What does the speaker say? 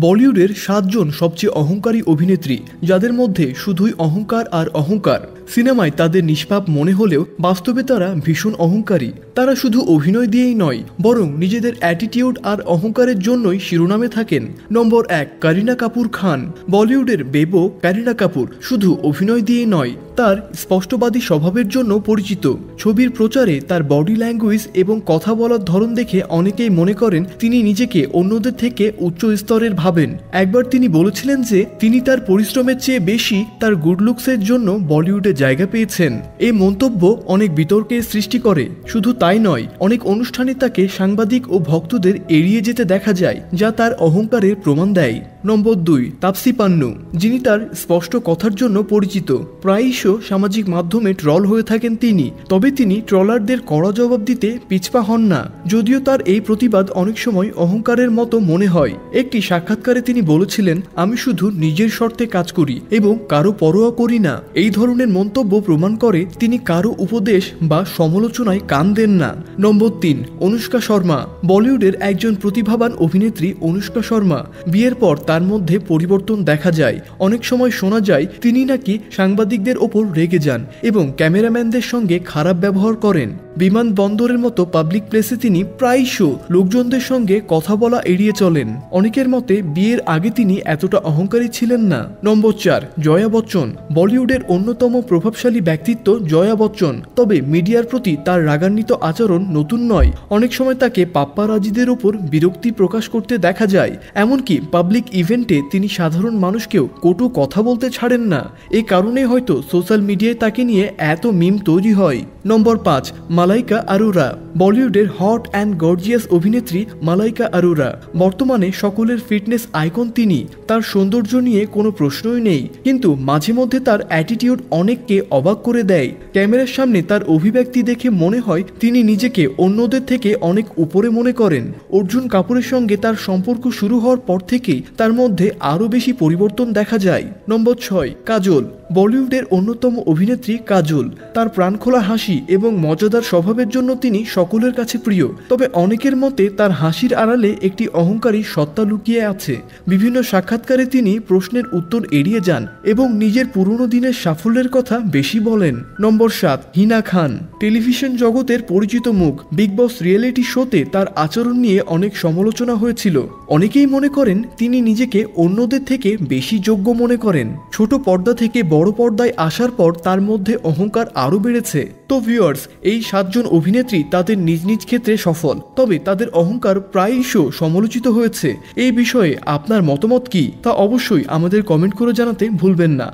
বলিউডের ৭ জন সবচেয়ে অহংকারী অভিনেত্রী, যাদের মধ্যে শুধুই অহংকার আর অহংকার। সিনেমায় তাদের নিষ্পাপ মনে হলেও বাস্তবে তারা ভীষণ অহংকারী। তারা শুধু অভিনয় দিয়েই নয়, বরং নিজেদের অ্যাটিটিউড আর অহংকারের জন্যই শিরোনামে থাকেন। নম্বর ১, করিনা কাপুর খান। বলিউডের বেবো করিনা কাপুর শুধু অভিনয় দিয়েই নয়, তার স্পষ্টবাদী স্বভাবের জন্য পরিচিত। ছবির প্রচারে তার বডি ল্যাঙ্গুয়েজ এবং কথা বলার ধরন দেখে অনেকেই মনে করেন তিনি নিজেকে অন্যদের থেকে উচ্চ স্তরের ভাবেন। একবার তিনি বলেছিলেন যে তিনি তার পরিশ্রমের চেয়ে বেশি তার গুড লুকসের জন্য বলিউডে জায়গা পেয়েছেন। এই মন্তব্য অনেক বিতর্কের সৃষ্টি করে। শুধু তাই নয়, অনেক অনুষ্ঠানে তাকে সাংবাদিক ও ভক্তদের এড়িয়ে যেতে দেখা যায়, যা তার অহংকারের প্রমাণ দেয়। নম্বর ২, তাপসী পান্নু, যিনি তার স্পষ্ট কথার জন্য পরিচিত। প্রায়শ সামাজিক মাধ্যমে ট্রল হয়ে থাকেন তিনি, তবে তিনি ট্রলারদের কড়া জবাব দিতে পিছপা হন না। যদিও তার এই প্রতিবাদ অনেক সময় অহংকারের মতো মনে হয়। একটি সাক্ষাৎকারে তিনি বলেছিলেন, আমি শুধু নিজের স্বার্থে কাজ করি এবং কারো পরোয়া করি না। এই ধরনের মন্তব্য প্রমাণ করে তিনি কারো উপদেশ বা সমালোচনায় কান দেন না। নম্বর ৩, অনুষ্কা শর্মা। বলিউডের একজন প্রতিভাবান অভিনেত্রী অনুষ্কা শর্মা। বিয়ের পর তার মধ্যে পরিবর্তন দেখা যায়। অনেক সময় শোনা যায় তিনি নাকি সাংবাদিকদের ওপর রেগে যান এবং ক্যামেরাম্যানদের সঙ্গে খারাপ ব্যবহার করেন। বিমানবন্দরের মতো পাবলিক প্লেসে তিনি প্রায়শ লোকজনদের সঙ্গে কথা বলা এড়িয়ে চলেন। অনেকের মতে বিয়ের আগে তিনি এতটা অহংকারী ছিলেন না। নম্বর ৪, জয়া বচ্চন। বলিউডের অন্যতম প্রভাবশালী ব্যক্তিত্ব জয়া বচ্চন। তবে মিডিয়ার প্রতি তার রাগান্বিত আচরণ নতুন নয়। অনেক সময় তাকে পাপ্পারাজিদের ওপর বিরক্তি প্রকাশ করতে দেখা যায়। এমনকি পাবলিক ইভেন্টে তিনি সাধারণ মানুষকেও কটু কথা বলতে ছাড়েন না। এই কারণে হয়তো সোশ্যাল মিডিয়ায় তাকে নিয়ে এত মিম তৈরি হয়। নম্বর ৫, মালাইকা আরোরা। বলিউডের হট অ্যান্ড গর্জিয়াস অভিনেত্রী মালাইকা আরোরা। বর্তমানে সকলের ফিটনেস আইকন তিনি। তার সৌন্দর্য নিয়ে কোনো প্রশ্নই নেই, কিন্তু মাঝে মধ্যে তার অ্যাটিটিউড অনেককে অবাক করে দেয়। ক্যামেরার সামনে তার অভিব্যক্তি দেখে মনে হয় তিনি নিজেকে অন্যদের থেকে অনেক উপরে মনে করেন। অর্জুন কাপুরের সঙ্গে তার সম্পর্ক শুরু হওয়ার পর থেকেই তার মধ্যে আরও বেশি পরিবর্তন দেখা যায়। নম্বর ৬, কাজল। বলিউডের অন্যতম অভিনেত্রী কাজল। তার প্রাণখোলা হাসি এবং মজাদার স্বভাবের জন্য তিনি সকলের কাছে প্রিয়। তবে অনেকের মতে তার হাসির আড়ালে একটি অহংকারী সত্তা লুকিয়ে আছে। বিভিন্ন সাক্ষাৎকারে তিনি প্রশ্নের উত্তর এড়িয়ে যান এবং নিজের পুরনো দিনের সাফল্যের কথা বেশি বলেন। নম্বর ৭, হিনা খান। টেলিভিশন জগতের পরিচিত মুখ। বিগ বস রিয়েলিটি শোতে তার আচরণ নিয়ে অনেক সমালোচনা হয়েছিল। অনেকেই মনে করেন তিনি নিজেকে অন্যদের থেকে বেশি যোগ্য মনে করেন। ছোট পর্দা থেকে বড় পর্দায় আসার পর তার মধ্যে অহংকার আরও বেড়েছে। তো ভিউয়ার্স, এই ৭ জন অভিনেত্রী তাদের নিজ নিজ ক্ষেত্রে সফল, তবে তাদের অহংকার প্রায়শ সমালোচিত হয়েছে। এই বিষয়ে আপনার মতামত কি, তা অবশ্যই আমাদের কমেন্ট করে জানাতে ভুলবেন না।